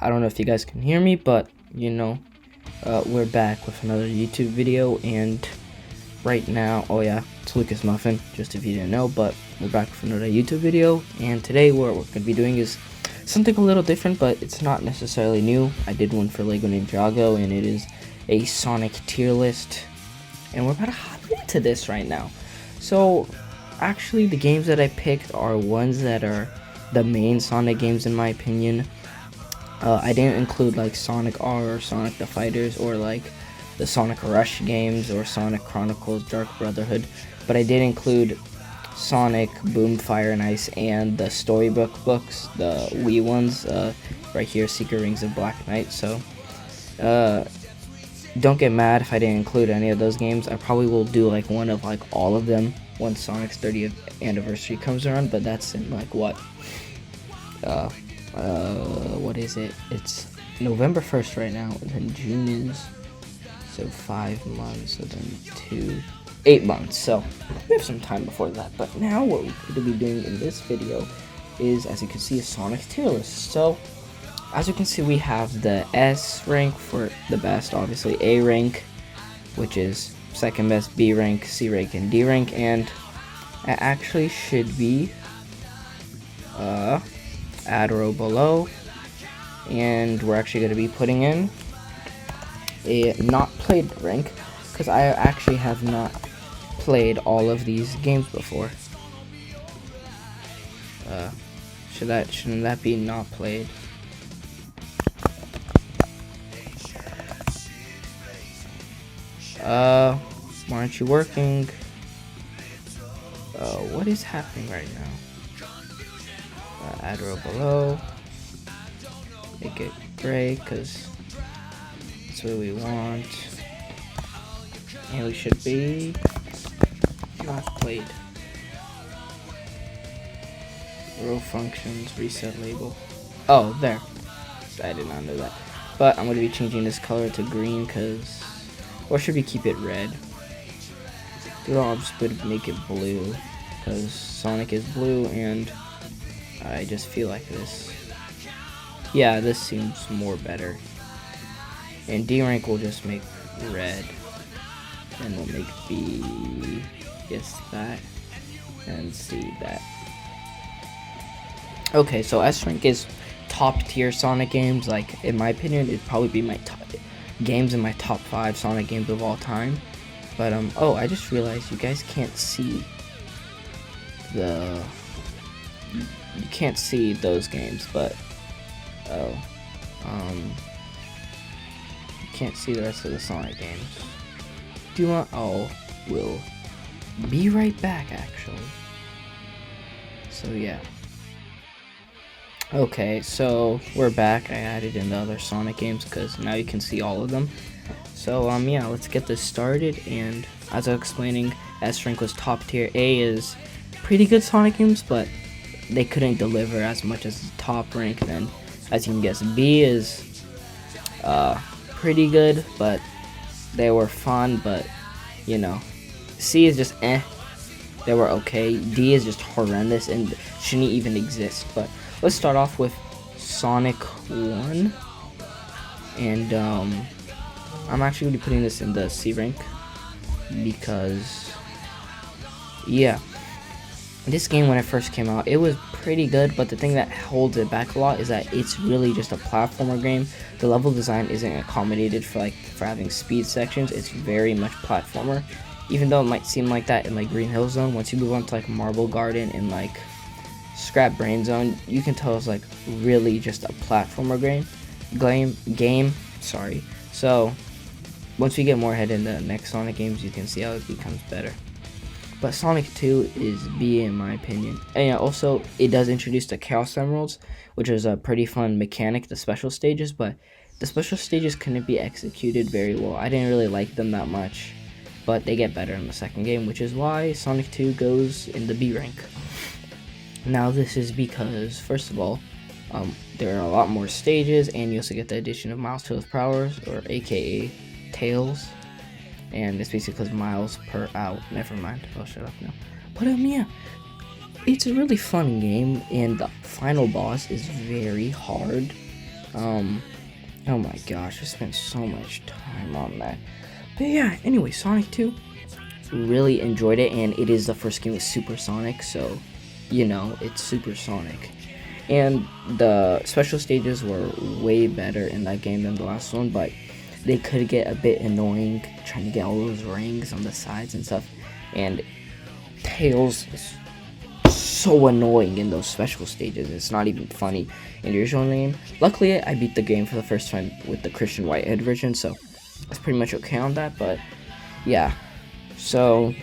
I don't know if you guys can hear me, but you know, we're back with another YouTube video, and right now, oh yeah, it's Lucas Muffin, just if you didn't know, but we're back with another YouTube video, and today what we're going to be doing is something a little different, but it's not necessarily new. I did one for LEGO Ninjago, and it is a Sonic tier list, and we're about to hop into this right now. So, actually, the games that I picked are ones that are the main Sonic games in my opinion. I didn't include like Sonic R or Sonic the Fighters or like the Sonic Rush games or Sonic Chronicles Dark Brotherhood, but I did include Sonic Boom Fire and Ice and the Storybook books, the Wii ones, right here, Secret Rings of Black Knight. So don't get mad if I didn't include any of those games. I probably will do like one of like all of them when Sonic's 30th anniversary comes around, but that's in like what is it? It's November 1st right now, and then June is, so 5 months, so then 8 months, so we have some time before that. But now what we're going to be doing in this video is, as you can see, a Sonic tier list. So as you can see, we have the S rank for the best, obviously A rank, which is second best, B rank, C rank, and D rank, and it actually should be add row below, and we're actually going to be putting in a not played rank, because I actually have not played all of these games before. Shouldn't that be not played? Why aren't you working? What is happening right now? Add row below, make it gray because that's what we want, and we should be not played. Row functions, reset label. Oh, there. I did not know that. But I'm going to be changing this color to green because, or should we keep it red? I'm just going to make it blue because Sonic is blue, and I just feel like this. Yeah, this seems more better. And D rank will just make red. And we'll make B, yes, that. And C, that. Okay, so S rank is top tier Sonic games. Like, in my opinion, it'd probably be my top games in my top 5 Sonic games of all time. But, oh, I just realized you guys can't see you can't see those games, but you can't see the rest of the Sonic games. Do you want? Oh, we'll be right back, actually. So yeah. Okay, so we're back. I added in the other Sonic games because now you can see all of them. So yeah, let's get this started. And as I was explaining, S rank was top tier. A is pretty good Sonic games, but they couldn't deliver as much as the top rank. Then, as you can guess, B is pretty good, but they were fun, but you know. C is just they were okay. D is just horrendous and shouldn't even exist. But let's start off with Sonic 1, and I'm actually going to be putting this in the C rank because, yeah, this game, when it first came out, it was pretty good, but the thing that holds it back a lot is that it's really just a platformer game. The level design isn't accommodated for having speed sections. It's very much platformer, even though it might seem like that in like Green Hill Zone. Once you move on to like Marble Garden and like Scrap Brain Zone, you can tell it's like really just a platformer game. Sorry. So once we get more ahead in the next Sonic games, you can see how it becomes better. But Sonic 2 is B in my opinion. And yeah, also, it does introduce the Chaos Emeralds, which is a pretty fun mechanic, the special stages, but the special stages couldn't be executed very well. I didn't really like them that much, but they get better in the second game, which is why Sonic 2 goes in the B rank. Now, this is because, first of all, there are a lot more stages, and you also get the addition of Miles Tails Powers, or aka Tails. And it's basically because miles per hour. Never mind. I'll shut up now. But yeah, it's a really fun game, and the final boss is very hard. Oh my gosh, I spent so much time on that. But yeah, anyway, Sonic 2, really enjoyed it, and it is the first game with Supersonic, so you know, it's Supersonic. And the special stages were way better in that game than the last one, but they could get a bit annoying trying to get all those rings on the sides and stuff. And Tails is so annoying in those special stages. It's not even funny in the original game. Luckily, I beat the game for the first time with the Christian Whitehead version, so that's pretty much okay on that. But yeah, so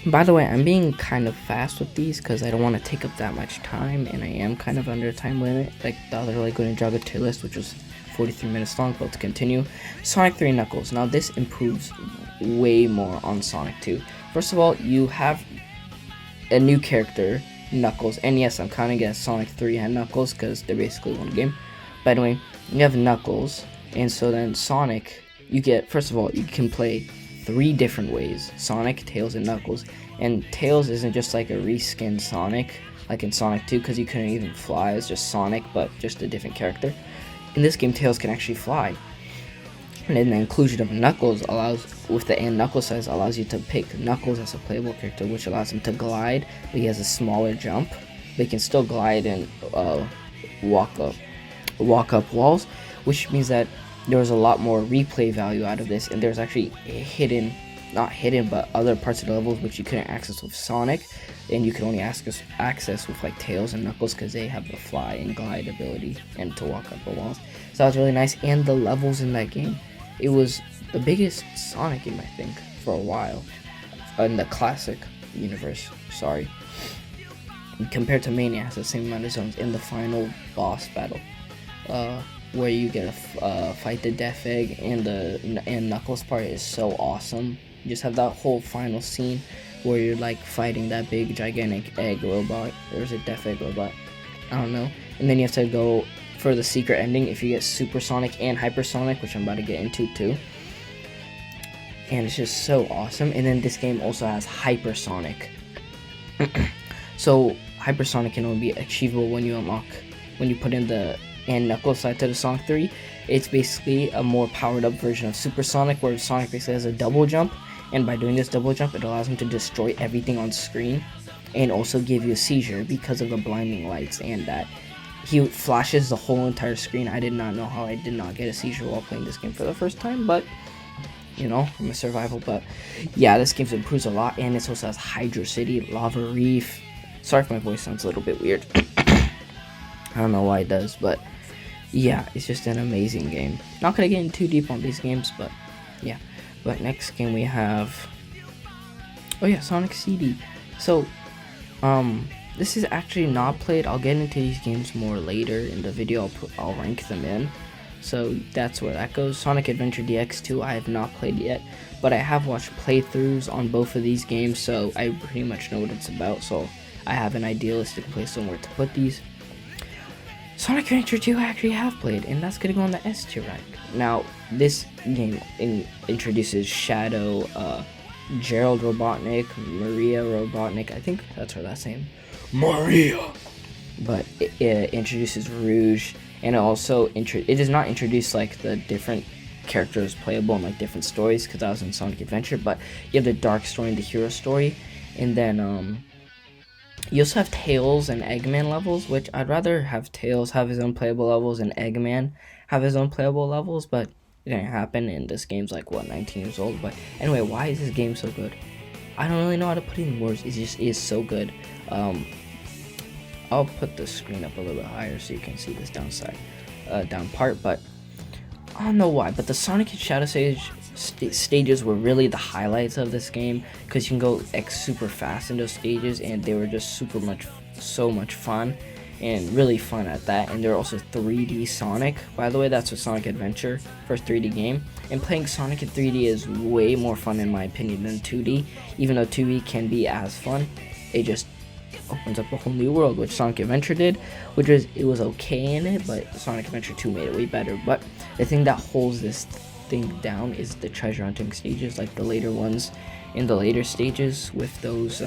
by the way, I'm being kind of fast with these because I don't want to take up that much time, and I am kind of under a time limit, like the other Lego Ninjago tier list, which was 43 minutes long. But to continue, Sonic 3 Knuckles. Now this improves way more on Sonic 2. First of all, you have a new character, Knuckles, and yes, I'm counting it as Sonic 3 and Knuckles because they're basically one game. By the way, you have Knuckles, and so then Sonic, you get, first of all, you can play 3 different ways: Sonic, Tails, and Knuckles. And Tails isn't just like a reskinned Sonic like in Sonic 2 because he couldn't even fly. It's just Sonic, but just a different character. In this game, Tails can actually fly. And then the inclusion of Knuckles allows, with the and Knuckles size, allows you to pick Knuckles as a playable character, which allows him to glide, but he has a smaller jump. But he can still glide and walk up walls, which means that there was a lot more replay value out of this, and there's actually not hidden, but other parts of the levels which you couldn't access with Sonic, and you can only access with like Tails and Knuckles because they have the fly and glide ability and to walk up the walls. So that was really nice. And the levels in that game, it was the biggest Sonic game, I think, for a while in the classic universe. Sorry. Compared to Mania, it has the same amount of zones in the final boss battle, where you get a fight the Death Egg, and Knuckles part is so awesome. You just have that whole final scene where you're like fighting that big gigantic egg robot. There's a Death Egg robot, I don't know. And then you have to go for the secret ending if you get Supersonic and Hypersonic, which I'm about to get into too. And it's just so awesome. And then this game also has Hypersonic. So Hypersonic can only be achievable when you put in the and Knuckles side to the Sonic 3. It's basically a more powered up version of Supersonic, where Sonic basically has a double jump, and by doing this double jump, it allows him to destroy everything on screen and also give you a seizure because of the blinding lights, and that he flashes the whole entire screen. I did not know how I did not get a seizure while playing this game for the first time, but you know, I'm a survival. But yeah, this game improves a lot, and it also has Hydro City, Lava Reef. Sorry if my voice sounds a little bit weird. I don't know why it does, but yeah, it's just an amazing game. Not gonna get in too deep on these games, but yeah. But next game we have, oh yeah, Sonic CD. So this is actually not played. I'll get into these games more later in the video. I'll rank them in, so that's where that goes. Sonic Adventure DX2 I have not played yet, but I have watched playthroughs on both of these games, so I pretty much know what it's about, so I have an idealistic place somewhere to put these. Sonic Adventure 2 I actually have played, and that's gonna go on the S tier rank. Now, this game introduces Shadow, Gerald Robotnik, Maria Robotnik, I think that's her last name, Maria. But it introduces Rouge, and it also it does not introduce like the different characters playable in like different stories, because that was in Sonic Adventure. But you have the dark story and the hero story, and then you also have Tails and Eggman levels, which I'd rather have Tails have his own playable levels and Eggman have his own playable levels, but it didn't happen, and this game's like, what, 19 years old? But anyway, why is this game so good? I don't really know how to put it in words. It just is so good. I'll put the screen up a little bit higher so you can see this down part, but I don't know why, but the Sonic and Shadow stages were really the highlights of this game, because you can go super fast in those stages, and they were just so much fun, and really fun at that. And they're also 3D Sonic, by the way. That's what Sonic Adventure, first 3D game, and playing Sonic in 3D is way more fun in my opinion than 2D, even though 2D can be as fun. It just opens up a whole new world, which Sonic Adventure did, it was okay in it, but Sonic Adventure 2 made it way better. But the thing that holds this thing down is the treasure hunting stages, like the later ones. In the later stages with those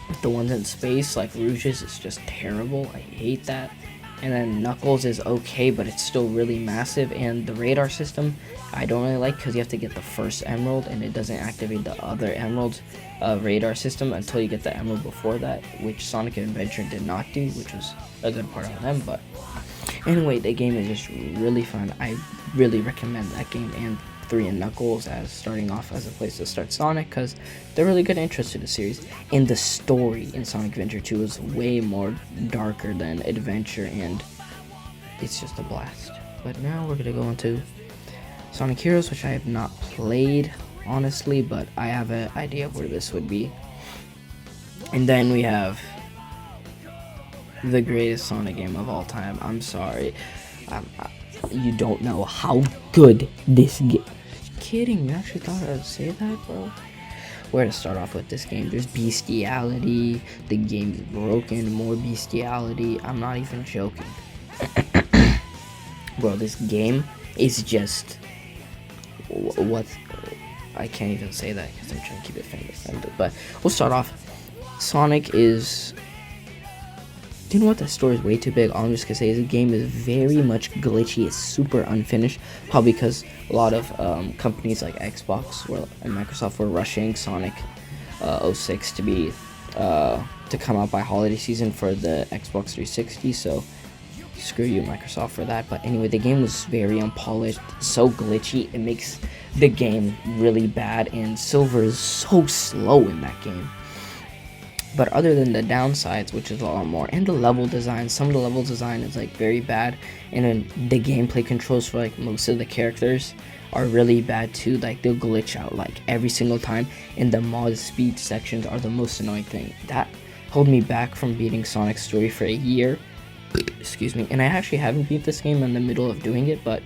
with the ones in space, like Rouge's, it's just terrible. I hate that. And then Knuckles is okay, but it's still really massive. And the radar system I don't really like, because you have to get the first emerald, and it doesn't activate the other emeralds radar system until you get the emerald before that, which Sonic Adventure did not do, which was a good part of them. But anyway, the game is just really fun. I really recommend that game and 3 and Knuckles as starting off as a place to start Sonic, because they're really good interest to the series. And the story in Sonic Adventure 2 is way more darker than Adventure, and it's just a blast. But now we're gonna go into Sonic Heroes, which I have not played honestly, but I have an idea of where this would be. And then we have the greatest Sonic game of all time. I'm sorry, you don't know how good this game. Kidding? You actually thought I would say that, bro? Where to start off with this game? There's bestiality. The game is broken. More bestiality. I'm not even joking. Bro, this game is just what I can't even say that because I'm trying to keep it famous. But we'll start off. Sonic is. Do you know what? The story is way too big. All I'm just gonna say is the game is very much glitchy. It's super unfinished, probably because a lot of companies like Xbox and Microsoft were rushing Sonic 06 to be to come out by holiday season for the Xbox 360. So screw you, Microsoft, for that. But anyway, the game was very unpolished, so glitchy. It makes the game really bad, and Silver is so slow in that game. But other than the downsides, which is a lot more, and the level design, some of the level design is like very bad, and then the gameplay controls for like most of the characters are really bad too. Like they'll glitch out like every single time, and the mod speed sections are the most annoying thing. That held me back from beating Sonic's story for a year. Excuse me. And I actually haven't beat this game in the middle of doing it, but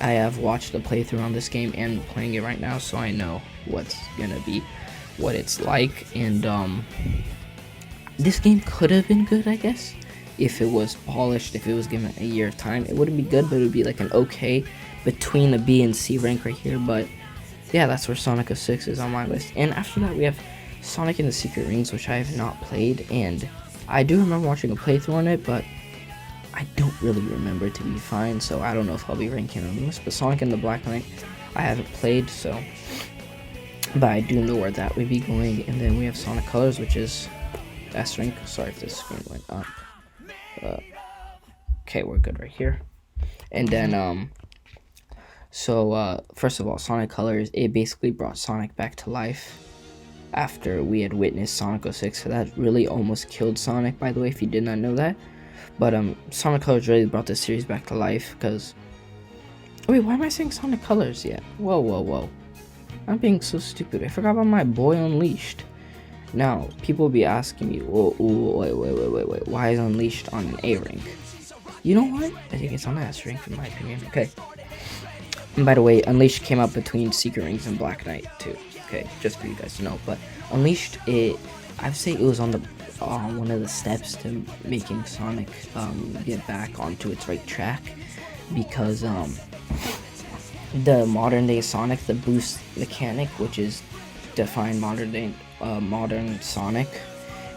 I have watched a playthrough on this game and playing it right now, so I know what's gonna be, what it's like. And this game could have been good, I guess, if it was polished, if it was given a year of time. It wouldn't be good, but it would be like an okay between a B and C rank right here. But yeah, that's where Sonic 06 is on my list. And after that, we have Sonic and the Secret Rings, which I have not played, and I do remember watching a playthrough on it, but I don't really remember, to be fine, so I don't know if I'll be ranking on this. But Sonic and the Black Knight, I haven't played, so, but I do know where that would be going. And then we have Sonic Colors, which is S rank. Sorry if this screen went up. Okay, we're good right here. And then first of all, Sonic Colors, it basically brought Sonic back to life after we had witnessed Sonic 06. So that really almost killed Sonic, by the way, if you did not know that. But Sonic Colors really brought this series back to life, because wait, why am I saying Sonic Colors yet? Whoa, I'm being so stupid. I forgot about my boy Unleashed. Now people will be asking me, wait, why is Unleashed on an A rank? You know what? I think it's on an S rank in my opinion. Okay. And by the way, Unleashed came out between Secret Rings and Black Knight too. Okay, just for you guys to know. But Unleashed, I'd say it was on the one of the steps to making Sonic get back onto its right track, because the modern day Sonic, the boost mechanic, which is defined modern Sonic,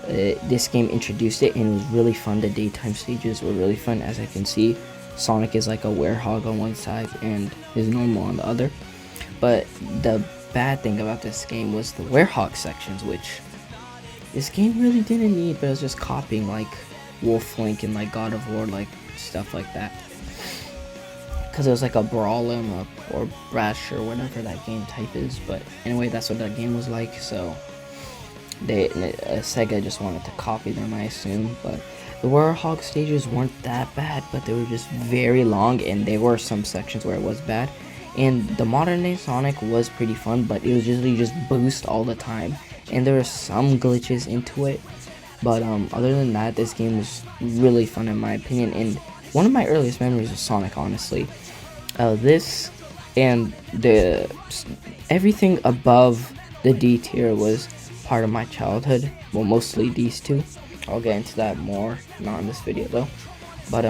this game introduced it, and it was really fun. The daytime stages were really fun. As I can see, Sonic is like a werehog on one side and is normal on the other. But the bad thing about this game was the werehog sections, which this game really didn't need, but it was just copying like Wolf Link and like God of War, like stuff like that. Because it was like a Brawl'em or Brash or whatever that game type is. But anyway, that's what that game was like. So Sega just wanted to copy them, I assume. But the Werehog stages weren't that bad, but they were just very long, and there were some sections where it was bad. And the modern day Sonic was pretty fun, but it was usually just boost all the time, and there were some glitches into it. But other than that, this game was really fun in my opinion, and one of my earliest memories of Sonic, honestly. This and everything above the D tier was part of my childhood. Well, mostly these two. I'll get into that more, not in this video though. But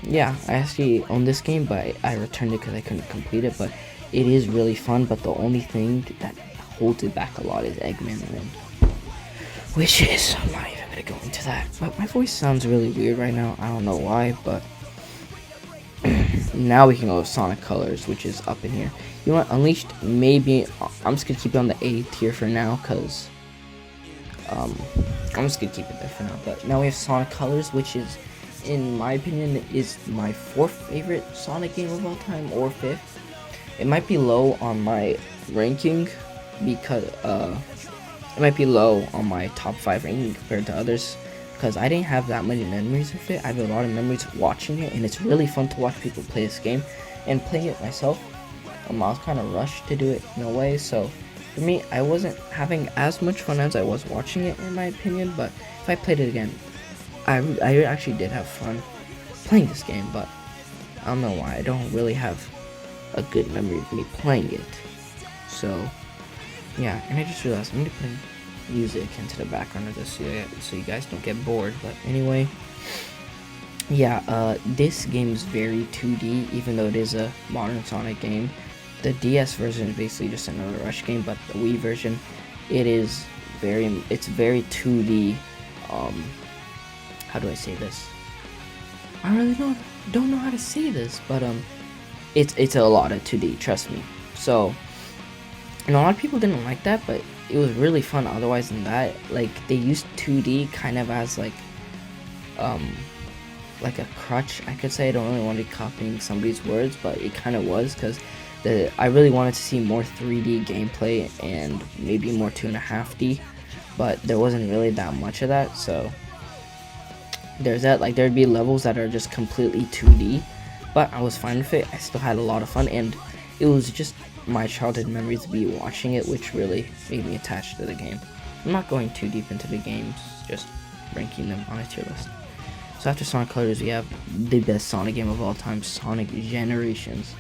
yeah, I actually own this game, but I returned it because I couldn't complete it. But it is really fun, but the only thing that holds it back a lot is Eggman Win, which is, I'm not even gotta go into that. But my voice sounds really weird right now. I don't know why, but now we can go with Sonic Colors, which is up in here. You know what? Unleashed, maybe I'm just gonna keep it on the A tier for now, cause I'm just gonna keep it there for now. But now we have Sonic Colors, which is, in my opinion, is my 4th favorite Sonic game of all time, or 5th. It might be low on my ranking because it might be low on my top 5 ranking compared to others, because I didn't have that many memories with it. I have a lot of memories watching it, and it's really fun to watch people play this game. And playing it myself, I was kind of rushed to do it in a way, so for me, I wasn't having as much fun as I was watching it, in my opinion. But if I played it again, I actually did have fun playing this game, but I don't know why. I don't really have a good memory of me playing it. So yeah, and I just realized I'm gonna put music into the background of this so you guys don't get bored. But anyway, yeah, this game is very 2D, even though it is a modern Sonic game. The DS version is basically just another Rush game, but the Wii version, it's very 2D. How do I say this? I really don't know how to say this, but it's a lot of 2D, trust me. So, and a lot of people didn't like that, but it was really fun otherwise than that. Like, they used 2D kind of as like a crutch, I could say. I don't really want to be copying somebody's words, but it kind of was, because I really wanted to see more 3D gameplay and maybe more 2.5D, but there wasn't really that much of that. So there's that. Like, there'd be levels that are just completely 2D, but I was fine with it. I still had a lot of fun, and it was just my childhood memories to be watching it, which really made me attached to the game. I'm not going too deep into the games, just ranking them on a tier list. So after Sonic Colors, we have the best Sonic game of all time, Sonic Generations.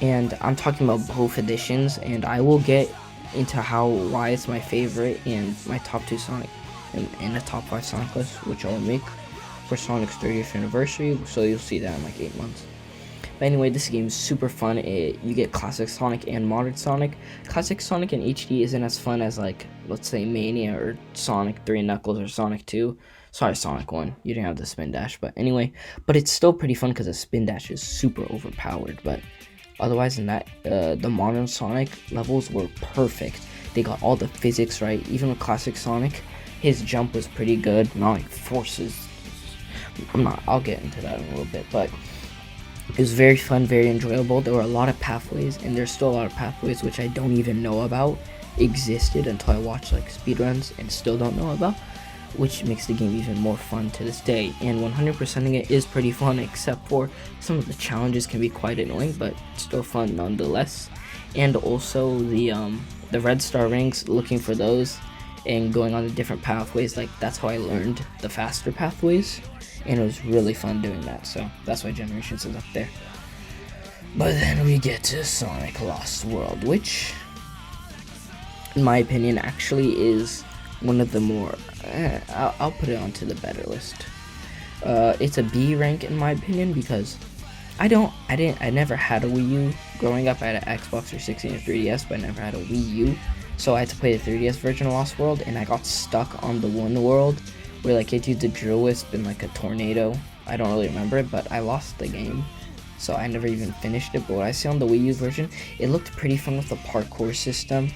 And I'm talking about both editions, and I will get into why it's my favorite and my top 2 Sonic and the top 5 Sonic list, which I'll make for Sonic's 30th anniversary, so you'll see that in like 8 months. But anyway, this game is super fun. You get classic Sonic and modern Sonic. Classic Sonic in HD isn't as fun as, like, let's say Mania or Sonic 3 Knuckles or Sonic 2. Sorry, Sonic 1. You didn't have the spin dash, but anyway. But it's still pretty fun because the spin dash is super overpowered. But otherwise than that, the modern Sonic levels were perfect. They got all the physics right. Even with classic Sonic, his jump was pretty good. Not like forces. I'll get into that in a little bit, but it was very fun, very enjoyable. There were a lot of pathways, and there's still a lot of pathways which I don't even know about existed until I watched like speedruns, and still don't know about, which makes the game even more fun to this day. And 100%ing it is pretty fun, except for some of the challenges can be quite annoying, but still fun nonetheless. And also the red star rings, looking for those and going on the different pathways, like that's how I learned the faster pathways, and it was really fun doing that. So that's why Generations is up there. But then we get to Sonic Lost World, which in my opinion actually is one of the more I'll put it onto the better list. It's a B rank in my opinion, because I never had a Wii U growing up. I had an Xbox 360 and a 3DS, but I never had a Wii U, so I had to play the 3DS version of Lost World, and I got stuck on the one world where like it used a drill wisp and like a tornado. I don't really remember it, but I lost the game, so I never even finished it. But what I see on the Wii U version, it looked pretty fun with the parkour system,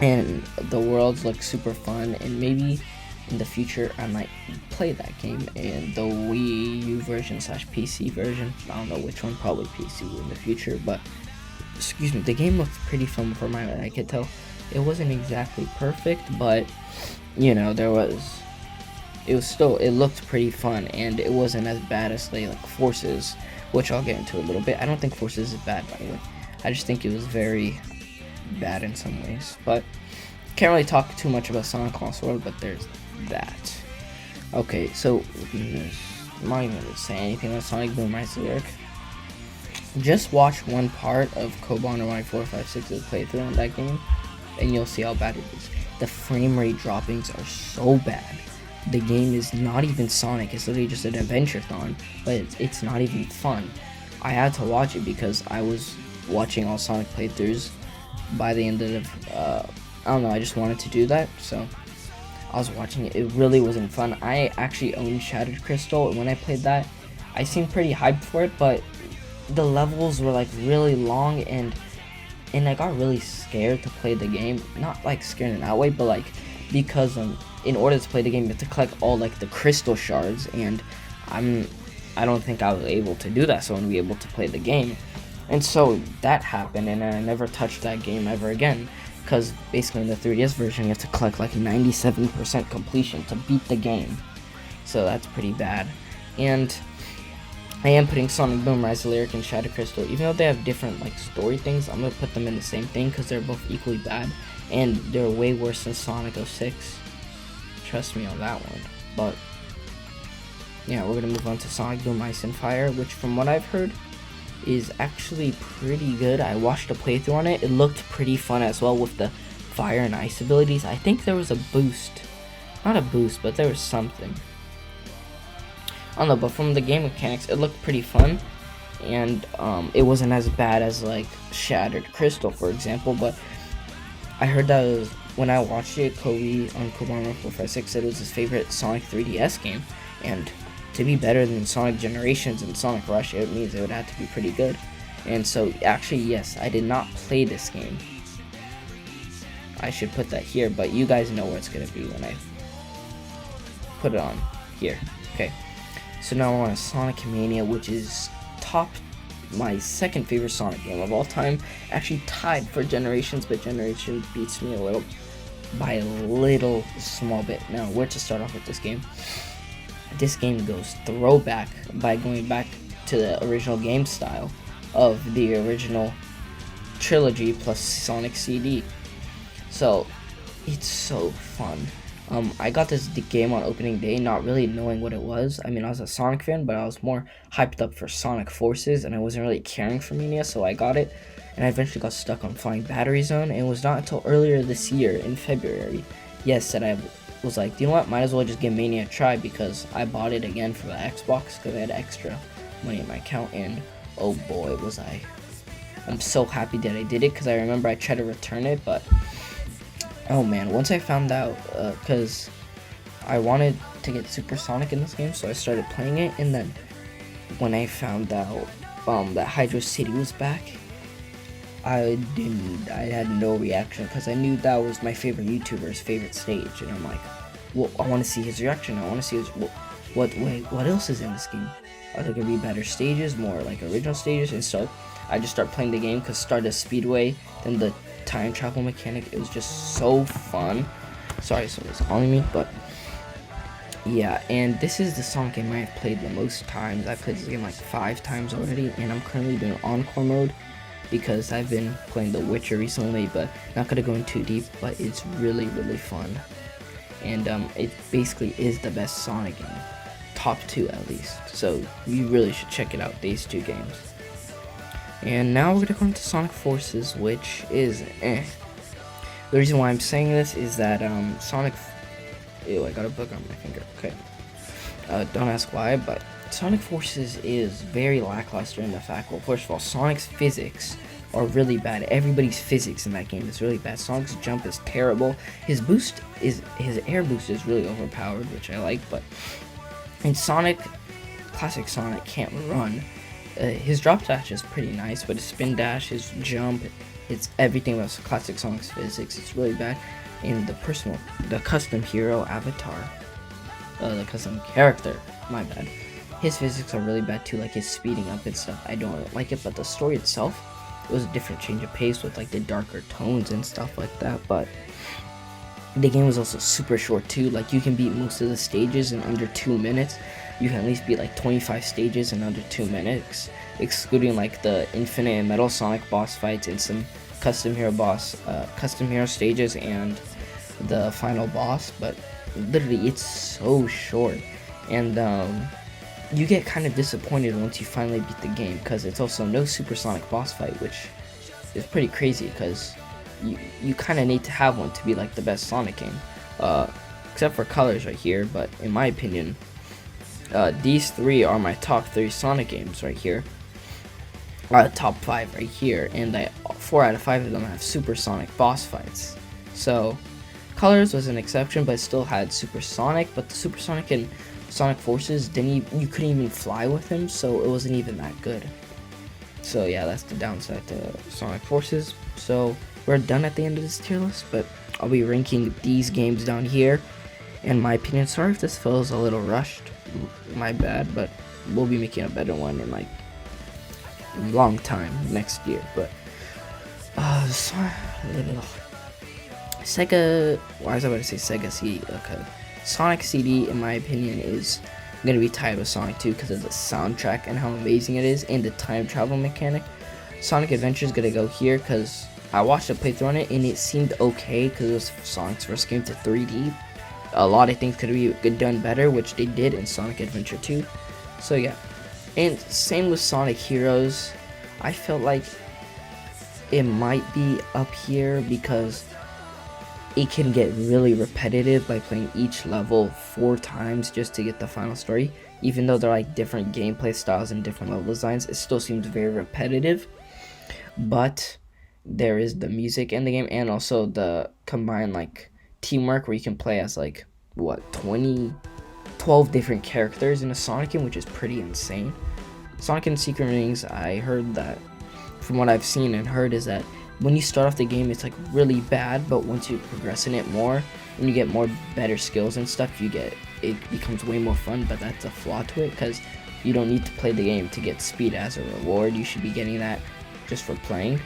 and the worlds look super fun, and maybe in the future I might play that game in the Wii U version / PC version. I don't know which one, probably PC in the future, but excuse me, the game looked pretty fun for my I could tell. It wasn't exactly perfect, but you know, it looked pretty fun, and it wasn't as bad as like Forces, which I'll get into a little bit. I don't think Forces is bad, by the way. I just think it was very bad in some ways. But can't really talk too much about Sonic Lost World, but there's that. Okay, so I'm not even gonna say anything about Sonic Boom Rice Lyric. Just watch one part of Koban or 456's playthrough on that game, and you'll see how bad it is. The frame rate droppings are so bad. The game is not even Sonic, it's literally just an adventure-thon, but it's not even fun. I had to watch it because I was watching all Sonic playthroughs by the end of I don't know, I just wanted to do that. So I was watching it. It really wasn't fun. I actually owned Shattered Crystal, and when I played that, I seemed pretty hyped for it, but the levels were like really long, and I got really scared to play the game. Not like scared in that way, but like because in order to play the game, you have to collect all like the crystal shards, and I don't think I was able to do that, so I wouldn't be able to play the game. And so that happened, and I never touched that game ever again. Because basically in the 3DS version, you have to collect like 97% completion to beat the game. So that's pretty bad. And I am putting Sonic Boom, Rise of Lyric, and Shadow Crystal. Even though they have different like story things, I'm going to put them in the same thing because they're both equally bad. And they're way worse than Sonic 06. Trust me on that one. But yeah, we're going to move on to Sonic Boom, Ice and Fire, which from what I've heard is actually pretty good. I watched a playthrough on it. It looked pretty fun as well with the fire and ice abilities. I think there was a boost. Not a boost, but there was something. I don't know, but from the game mechanics, it looked pretty fun. And it wasn't as bad as like Shattered Crystal, for example. But I heard that it was, when I watched it, Kobe on Koban1456 said it was his favorite Sonic 3DS game. And to be better than Sonic Generations and Sonic Rush, it means it would have to be pretty good. And so, actually, yes, I did not play this game. I should put that here, but you guys know where it's going to be when I put it on here. Okay, so now we're on Sonic Mania, which is my second favorite Sonic game of all time. Actually tied for Generations, but Generations beats me by a little small bit. Now, where to start off with this game? This game goes throwback by going back to the original game style of the original trilogy plus Sonic CD. So it's so fun. I got this game on opening day not really knowing what it was. I mean, I was a Sonic fan, but I was more hyped up for Sonic Forces, and I wasn't really caring for Mania, so I got it. And I eventually got stuck on Flying Battery Zone, and it was not until earlier this year, in February, yes, that I was like, you know what, might as well just give Mania a try, because I bought it again for the Xbox because I had extra money in my account, and oh boy, was I'm so happy that I did it, because I remember I tried to return it, but oh man, once I found out, because I wanted to get Super Sonic in this game, so I started playing it, and then when I found out that Hydro City was back, I had no reaction, because I knew that was my favorite YouTuber's favorite stage, and I'm like, well, I want to see his reaction. I want to see his, what else is in this game? Are there going to be better stages, more like original stages? And so I just started playing the game, because Stardust Speedway, then the time travel mechanic, it was just so fun. Sorry, someone's calling me, but yeah, and this is the Sonic game I have played the most times. I've played this game like 5 times already, and I'm currently doing Encore mode, because I've been playing The Witcher recently, but not gonna go in too deep, but it's really, really fun. And it basically is the best Sonic game. Top 2 at least. So you really should check it out, these 2 games. And now we're gonna go into Sonic Forces, which is The reason why I'm saying this is that ew, I got a book on my finger. Okay. Don't ask why, but Sonic Forces is very lackluster in the fact, well, first of all, Sonic's physics are really bad. Everybody's physics in that game is really bad. Sonic's jump is terrible. His air boost is really overpowered, which I like, but in Sonic, classic Sonic can't run. His drop dash is pretty nice, but his spin dash, his jump, it's everything about classic Sonic's physics. It's really bad. And the custom hero avatar, the custom character, my bad. His physics are really bad too, like his speeding up and stuff. I don't like it, but the story itself, it was a different change of pace with like the darker tones and stuff like that. But the game was also super short too. Like you can beat most of the stages in under 2 minutes. You can at least beat like 25 stages in under 2 minutes, excluding like the Infinite and Metal Sonic boss fights and some custom hero stages and the final boss. But literally, it's so short, and you get kind of disappointed once you finally beat the game, because it's also no Supersonic boss fight, which is pretty crazy, because you kind of need to have one to be like the best Sonic game, except for Colors right here. But in my opinion, these 3 are my top 3 Sonic games right here, top 5 right here, and 4 out of 5 of them have Supersonic boss fights. So Colors was an exception, but it still had Supersonic. But the Supersonic and Sonic Forces you couldn't even fly with him, so it wasn't even that good. So yeah, that's the downside to Sonic Forces. So we're done at the end of this tier list, but I'll be ranking these games down here. In my opinion, sorry if this feels a little rushed, my bad, but we'll be making a better one in like a long time next year. But Sega, why was I about to say Sega CD? Okay, Sonic CD, in my opinion, is gonna be tied with Sonic 2 because of the soundtrack and how amazing it is, and the time travel mechanic. Sonic Adventure is gonna go here because I watched a playthrough on it and it seemed okay because it was Sonic's first game to 3D. A lot of things could be done better, which they did in Sonic Adventure 2. So yeah, and same with Sonic Heroes. I felt like it might be up here because it can get really repetitive by playing each level 4 times just to get the final story. Even though they're like different gameplay styles and different level designs, it still seems very repetitive. But there is the music in the game and also the combined like teamwork where you can play as like what 12 different characters in a Sonic game, which is pretty insane. Sonic and Secret Rings, I heard that from what I've seen and heard is that when you start off the game it's like really bad, but once you progress in it more and you get more better skills and stuff, it becomes way more fun. But that's a flaw to it because you don't need to play the game to get speed as a reward. You should be getting that just for playing.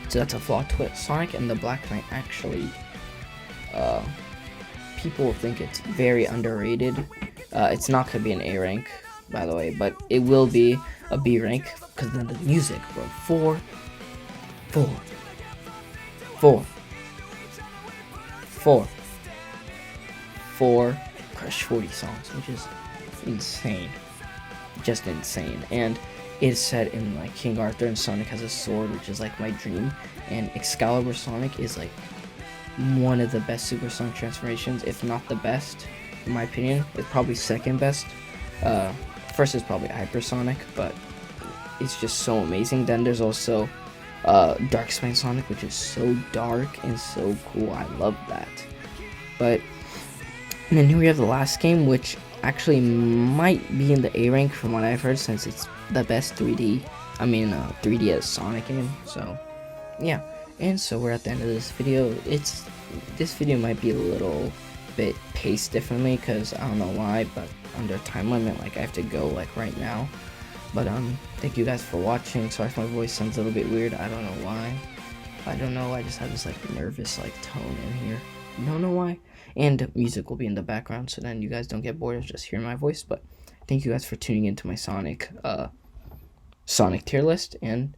So that's a flaw to it. Sonic and the Black Knight actually, people think it's very underrated. It's not gonna be an A rank, by the way, but it will be a B rank because of the music, bro. 4 Crush 40 songs, which is insane, just insane. And it's set in like King Arthur, and Sonic has a sword, which is like my dream. And Excalibur Sonic is like one of the best Super Sonic transformations, if not the best, in my opinion. It's probably second best. First is probably Hypersonic, but it's just so amazing. Then there's also Dark Spine Sonic, which is so dark and so cool. I love that. But and then here we have the last game, which actually might be in the A rank from what I've heard, since it's the best 3D as Sonic game. So yeah, and so we're at the end of this video. This video might be a little bit paced differently because I don't know why, but under time limit, like I have to go like right now. But thank you guys for watching. Sorry if my voice sounds a little bit weird. I don't know why. I don't know. I just have this like nervous like tone in here. I don't know why. And music will be in the background, so then you guys don't get bored of just hearing my voice. But thank you guys for tuning into my Sonic tier list, and